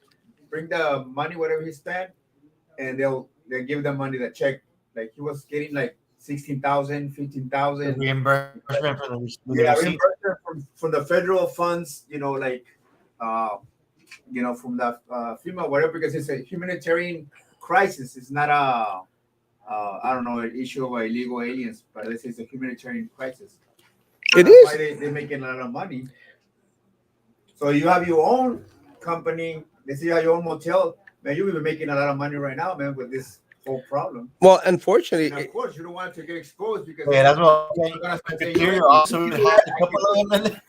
bring the money whatever he spent, and they'll give the money the check. Like he was getting like 16,000, 15,000 reimbursement from the reimbursement from the federal funds, from the FEMA, whatever, because it's a humanitarian crisis. It's not I don't know, an issue of illegal aliens, but this is a humanitarian crisis. So it that's is. why they're making a lot of money. So you have your own company. Let's say you have your own motel, man. You'll be making a lot of money right now, man, with this whole problem. Well, unfortunately, And of course, you don't want it to get exposed because Yeah, that's what they're gonna start saying, here also we had a couple of them.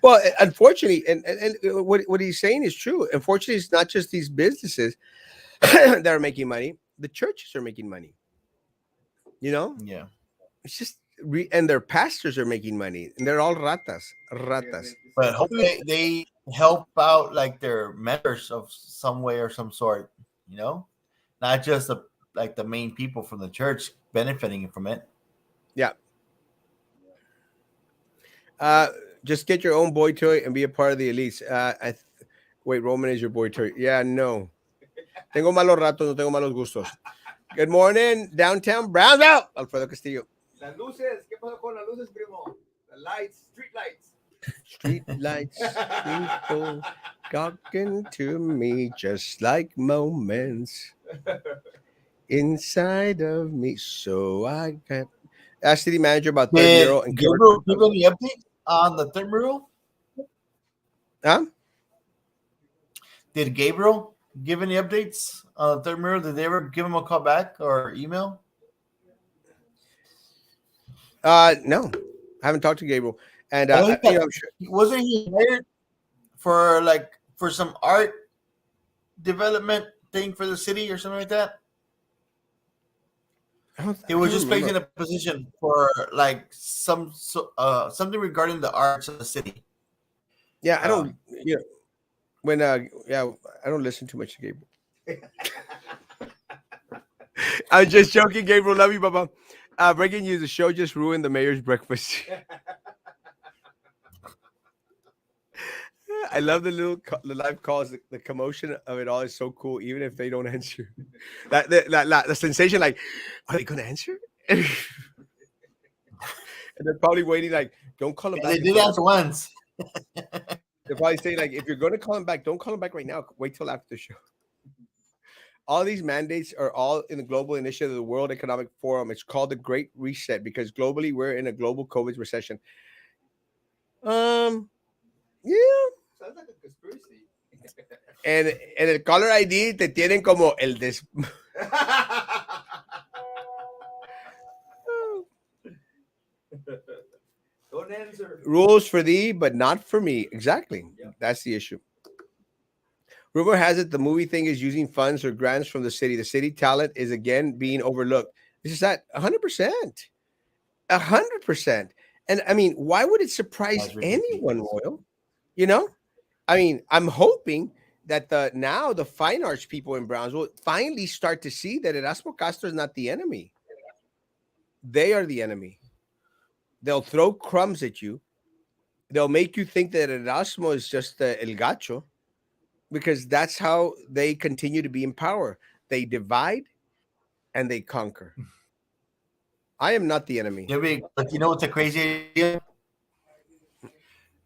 well, unfortunately, and what he's saying is true. Unfortunately, it's not just these businesses that are making money. The churches are making money. Yeah. It's just and their pastors are making money, and they're all ratas. But hopefully they help out like their members of some way or some sort, not just the main people from the church benefiting from it. Yeah. Just get your own boy toy and be a part of the elites. Wait, Roman is your boy toy. Yeah, no. Tengo malos ratos, no tengo malos gustos. Good morning, downtown Brownsville. Alfredo Castillo. Las luces, ¿qué pasó con las luces, primo? The lights, street lights. Street lights twinkle, talking to me just like moments inside of me. So I can ask city manager about third Did mural and covered. Gabriel give any updates on the third mural? Huh? Did Gabriel give any updates on the third mural? Did they ever give him a call back or email? No, I haven't talked to Gabriel, and I know he you got, know, I'm sure. wasn't he hired for like for some art development thing for the city or something like that? He I was don't just placed remember. in a position for like something regarding the arts of the city. Yeah, I don't. Um, You know, when yeah, I don't listen too much to Gabriel. I'm just joking, Gabriel. Love you, Baba. Breaking news: the show just ruined the mayor's breakfast. I love the live calls. The commotion of it all is so cool, even if they don't answer. The sensation, like, are they gonna answer? And they're probably waiting, like, don't call them and they back did until after. answer once. They're probably saying, like, if you're gonna call them back, don't call them back right now. Wait till after the show. All these mandates are all in the global initiative of the World Economic Forum. It's called the Great Reset because globally we're in a global COVID recession. Yeah. Sounds like a conspiracy. En el caller ID te tienen como el des. Don't answer. Rules for thee, but not for me. Exactly. Yep. That's the issue. Rumor has it the movie thing is using funds or grants from the city. The city talent is again being overlooked. This is that 100%. 100%. And I mean, why would it surprise That's anyone, ridiculous. Royal? You know? I mean, I'm hoping that the fine arts people in Brownsville finally start to see that Erasmo Castro is not the enemy. They are the enemy. They'll throw crumbs at you. They'll make you think that Erasmo is just el gacho because that's how they continue to be in power. They divide and they conquer. I am not the enemy. But you know what's a crazy idea?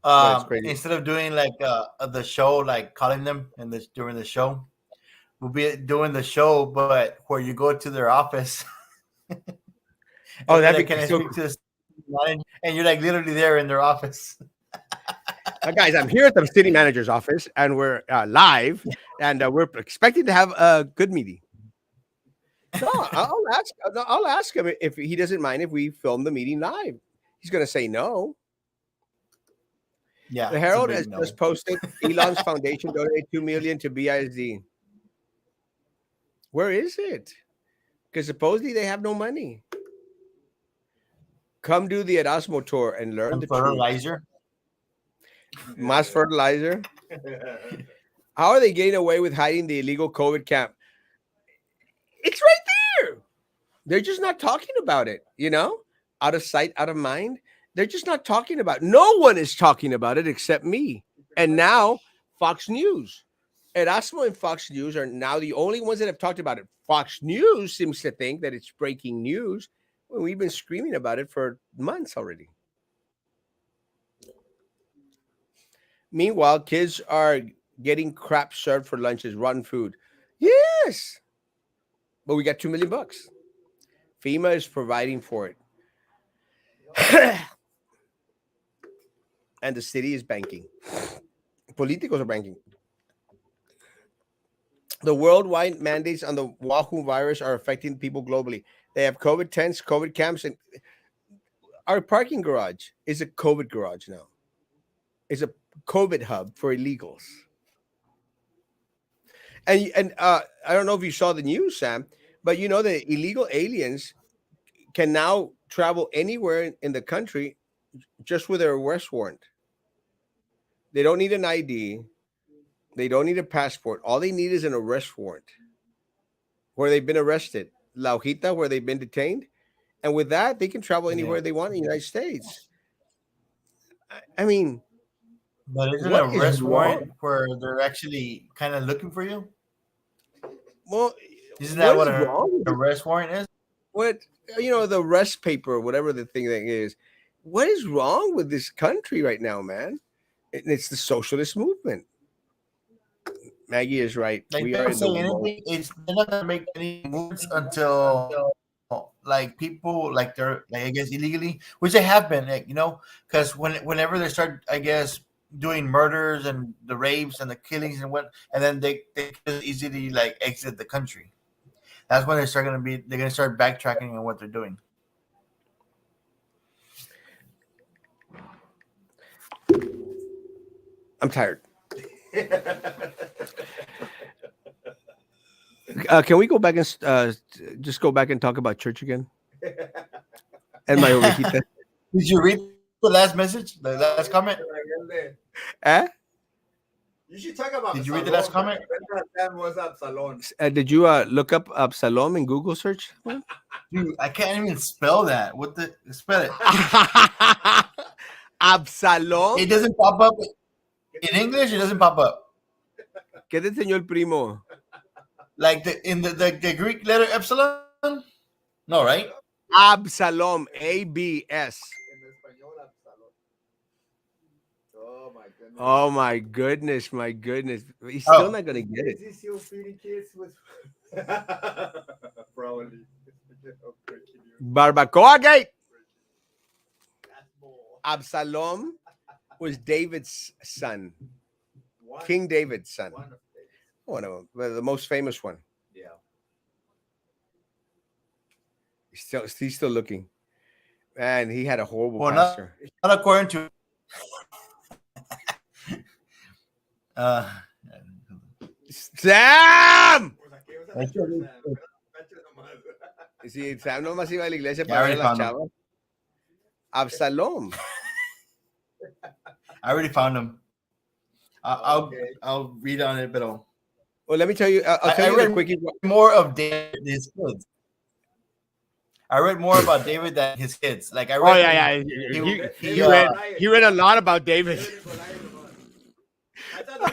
But it's crazy. Instead of doing like the show, like calling them and during the show, we'll be doing the show, but where you go to their office Oh, and you're that'd like, be "Can I so speak cool. to this?" And you're like literally there in their office. Guys, I'm here at the city manager's office and we're live and we're expecting to have a good meeting. No, I'll ask him if he doesn't mind if we film the meeting live. He's going to say no. Yeah, The it's a Herald big has no. just posted Elon's foundation donated 2 million to BISD. Where is it? Because supposedly they have no money. Come do the Erasmo tour and learn And the truth. fertilizer. Mass fertilizer. How are they getting away with hiding the illegal COVID camp? It's right there. They're just not talking about it, you know? Out of sight, out of mind. They're just not talking about it. No one is talking about it except me. And now Fox News. Erasmo and Fox News are now the only ones that have talked about it. Fox News seems to think that it's breaking news when we've been screaming about it for months already. Meanwhile, kids are getting crap served for lunches, rotten food. Yes, but we got 2 million bucks. FEMA is providing for it. And the city is banking. Politicos are banking. The worldwide mandates on the Wahoo virus are affecting people globally. They have COVID tents, COVID camps, and our parking garage is a COVID garage now. It's a COVID hub for illegals. And I don't know if you saw the news, Sam, but you know the illegal aliens can now travel anywhere in the country just with their arrest warrant. They don't need an ID. They don't need a passport. All they need is an arrest warrant where they've been arrested. La hojita where they've been detained. And with that, they can travel Yeah. anywhere they want in the United States. I mean, But isn't what a is arrest wrong? warrant where they're actually kind of looking for you? Well, Isn't that what what is an wrong with it? arrest warrant is? What, the arrest paper, whatever the thing that is, What is wrong with this country right now, man? It's the socialist movement. Maggie is right. Like We they are don't in the say most. anything. It's they're not gonna make any moves until like people like they're like I guess illegally, which they have been, like, because whenever they start, I guess, doing murders and the rapes and the killings and then they can just easily like exit the country. That's when they're gonna start backtracking on what they're doing. I'm tired. Can we go back and just go back and talk about church again? And my ovejita. Did you read the last message, the last comment? Eh? You should talk about Did you read the last comment? That was Absalon. Did you look up Absalom in Google search? Dude, I can't even spell that. What the spell it? Absalom. It doesn't pop up in English. It doesn't pop up. ¿Qué te enseñó el primo? Like the Greek letter epsilon? No, right? Absalom. ABS. Oh my goodness. Oh my goodness. He's still Oh. not gonna get it. Is he still feeding kids with probably Barbacoa gate. Absalom was David's son, King David's son. One of them, the most famous one. Yeah. He's still looking. Man, he had a horrible Well, pastor. not according to. Uh, Sam! I Sí, Sam nomás iba a la iglesia Yeah, para I ver a already las found him. chavas. Absalom. already found him. I'll Okay. I'll read on it, but Well, let me tell you. I'll tell I you the read quickie. more of David and his kids. I read more about David than his kids. Like I read. He read a lot about David.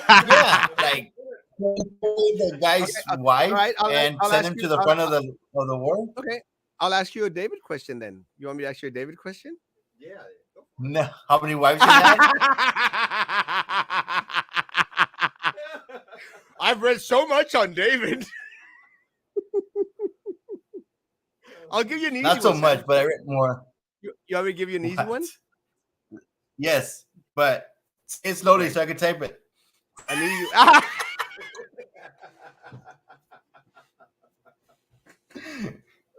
Yeah, like the guy's wife all right, and I'll send ask him you- to the front of the war. Okay, I'll ask you a David question then. You want me to ask you a David question? Yeah. No, how many wives did he have? I've read so much on David. I'll give you an easy Not so one, much, Sam. but I read more. You want me to give you an easy What? one? Yes, but say it slowly so I can type it. An easy.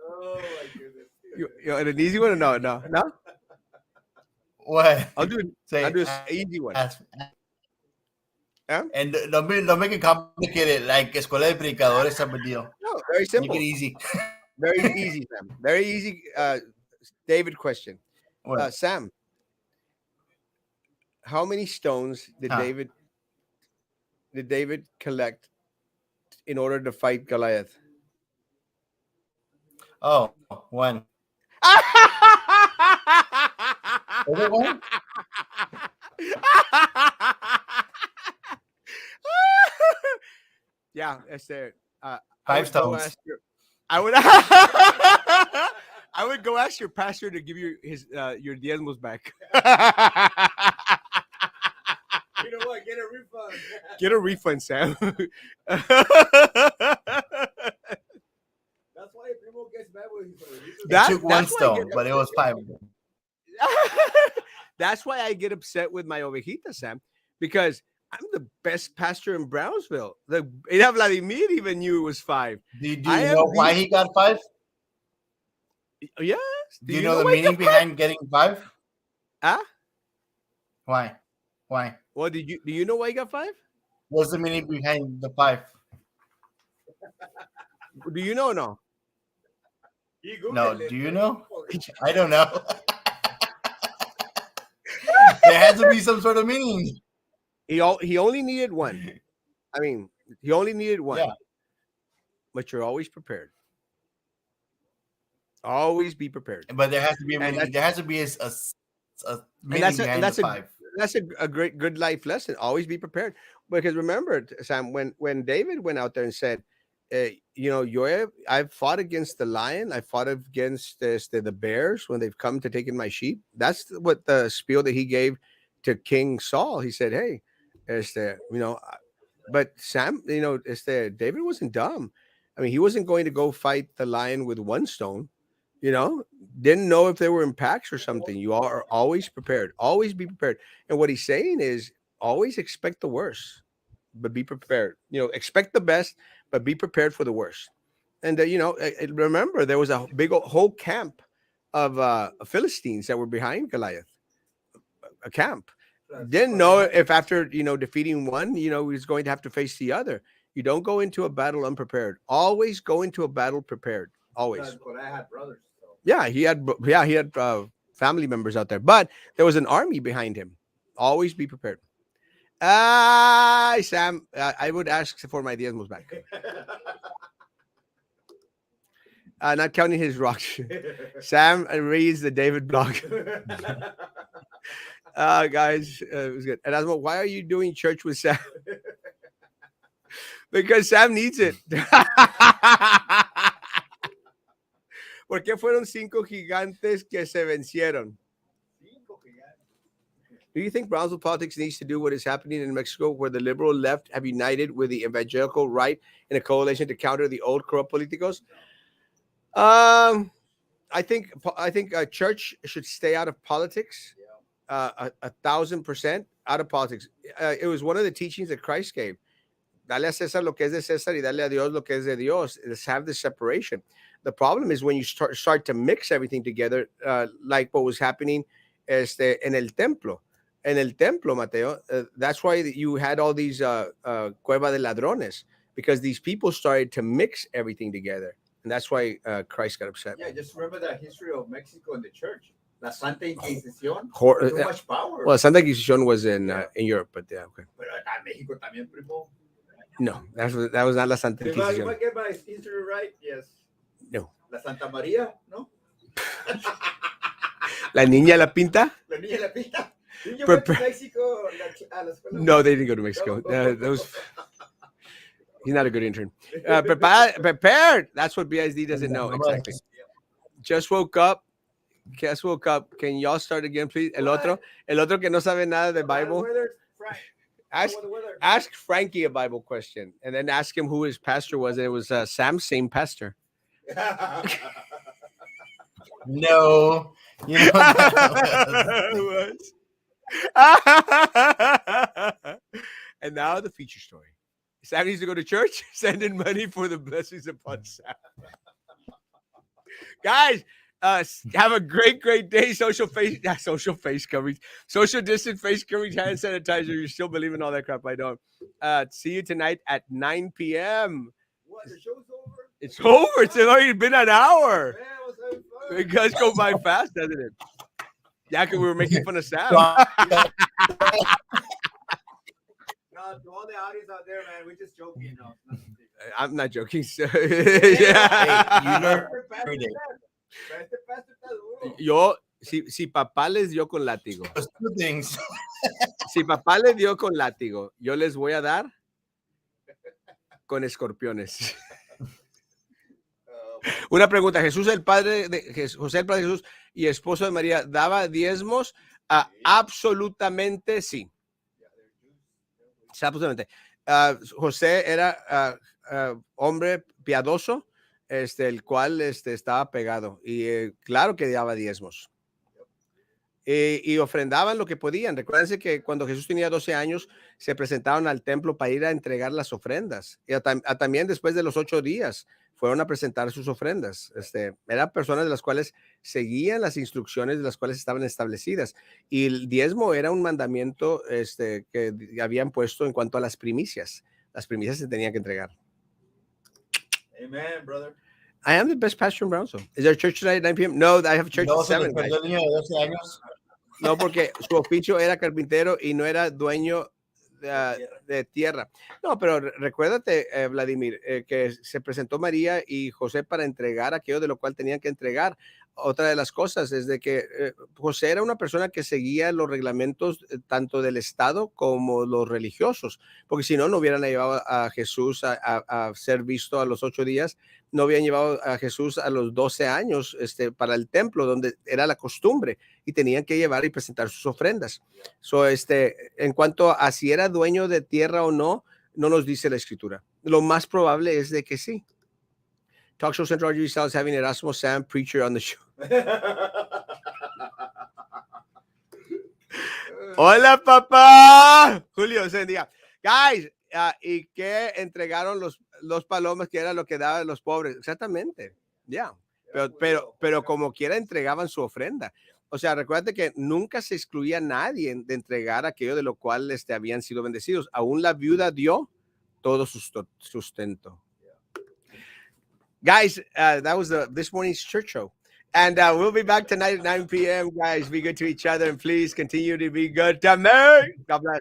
Oh my goodness. You want an easy one or no? What? I'll do. Say I'll do an easy one. Huh? And don't make it complicated like Escuela de Predicadores type of deal. No, very Make simple. it easy. Very easy, Sam. Very easy. David question. What? Sam, how many stones did Huh. David collect in order to fight Goliath? Oh, one. Was it one? Yeah, that's it. I Five would go stones. ask I would. I would go ask your pastor to give you his your diezmos back. You know what? Get a refund. Get a refund, Sam. That's why Primo gets mad with his That- It took one that's why I stone, get- but it was five. That's why I get upset with my ovejita, Sam, because I'm the best pastor in Brownsville. Vladimir even knew it was 5. Do you I am know why he got 5? Yes. Do you know the why he meaning got 5? behind getting 5? Huh? Why? Why? Well, do you know why he got 5? What's the meaning behind the 5? Do you know or no? He Googled No, it, do you but- know? I don't know. There has to be some sort of meaning. He only needed one. I mean, he only needed one. Yeah. But you're always prepared. Always be prepared. But there has to be a And meaning. There has to be a meaning that's behind that's the 5. that's a great good life lesson. Always be prepared. Because remember, Sam, when David went out there and said, I've fought against the lion. I fought against the bears when they've come to take in my sheep. That's what the spiel that he gave to King Saul. He said, "Hey, but Sam, David wasn't dumb. I mean, he wasn't going to go fight the lion with one stone. Didn't know if they were in packs or something. You are always prepared. Always be prepared. And what he's saying is always expect the worst, but be prepared. Expect the best, but be prepared for the worst. And remember, there was a big whole camp of Philistines that were behind Goliath. A camp. Didn't know if after defeating one, he was going to have to face the other. You don't go into a battle unprepared. Always go into a battle prepared. Always. But I had brothers. So. Yeah, he had family members out there, but there was an army behind him. Always be prepared. Sam, I would ask for my diezmos back. Not counting his rocks. Sam reads the David blog. Guys, it was good. Erasmo, why are you doing church with Sam? Because Sam needs it. ¿Por qué fueron 5 gigantes que se vencieron? Do you think Brownsville politics needs to do what is happening in Mexico, where the liberal left have united with the evangelical right in a coalition to counter the old corrupt politicos? I think a church should stay out of politics. 1,000% out of politics. It was one of the teachings that Christ gave. Dale a César lo que es de César y dale a Dios lo que es de Dios. Let's have this separation. The problem is when you start to mix everything together, like what was happening en el templo. En el templo, Mateo, that's why you had all these cueva de ladrones, because these people started to mix everything together. And that's why Christ got upset. Yeah, just remember the history of Mexico and the church. La Santa Inquisición. Too much power. Well, Santa Inquisición was in Europe, but yeah, okay. Pero en México también, primo. No, that was not La Santa Inquisición. If I get my history right, yes. No. La Santa María, ¿no? La Niña La Pinta? La Niña La Pinta. Did you go to Mexico? No, they didn't go to Mexico. He's not a good intern. Prepared. That's what BISD doesn't know. Exactly. Just woke up. Can y'all start again, please? El otro que no sabe nada de Bible. Ask Frankie a Bible question, and then ask him who his pastor was. And it was Sam's same pastor. No. You know what And now the feature story. Sam needs to go to church, send in money for the blessings upon Sam. Guys, have a great day. Social face coverage, social distance face coverage, hand sanitizer. You still believe in all that crap? I don't. See you tonight at 9 p.m. What, the show's over? It's over. It's already been an hour. It does go by fast, doesn't it? Yeah, because we were making fun of Sam. No, to all the audience out there, man, we're just joking. No, I'm not joking. So, yeah. Yo, si papá les dio con látigo. Two things. Si papá les dio con látigo, yo les voy a dar con escorpiones. Una pregunta, José el padre de Jesús y esposo de María, ¿daba diezmos? Absolutamente sí. Absolutamente. José era hombre piadoso, el cual estaba pegado y claro que daba diezmos. Y ofrendaban lo que podían. Recuérdense que cuando Jesús tenía 12 años, se presentaron al templo para ir a entregar las ofrendas. Y también después de los 8 días, fueron a presentar sus ofrendas. Eran personas de las cuales seguían las instrucciones de las cuales estaban establecidas. Y el diezmo era un mandamiento que habían puesto en cuanto a las primicias. Las primicias se tenían que entregar. Amen, brother. I am the best pastor in Brownsville. Is there a church tonight at 9 p.m.? No, I have a church at 7. No, porque su oficio era carpintero y no era dueño de tierra. No, pero recuérdate, Vladimir, que se presentó María y José para entregar aquello de lo cual tenían que entregar otra de las cosas es de que José era una persona que seguía los reglamentos tanto del Estado como los religiosos, porque si no, no hubieran llevado a Jesús a ser visto a los 8 días, no habían llevado a Jesús a los 12 años para el templo, donde era la costumbre, y tenían que llevar y presentar sus ofrendas. En cuanto a si era dueño de tierra o no, no nos dice la escritura. Lo más probable es de que sí. Talk Show Central RG is having Erasmo Sam preacher on the show. Hola, papá. Julio, se bendiga. Guys, ¿y qué entregaron los palomas, que era lo que daban los pobres? Exactamente. Ya. Yeah. Pero como quiera entregaban su ofrenda. O sea, recuérdate que nunca se excluía a nadie de entregar aquello de lo cual habían sido bendecidos. Aún la viuda dio todo su sustento. Guys, that was this morning's church show. And we'll be back tonight at 9 p.m. Guys, be good to each other. And please continue to be good to me. God bless.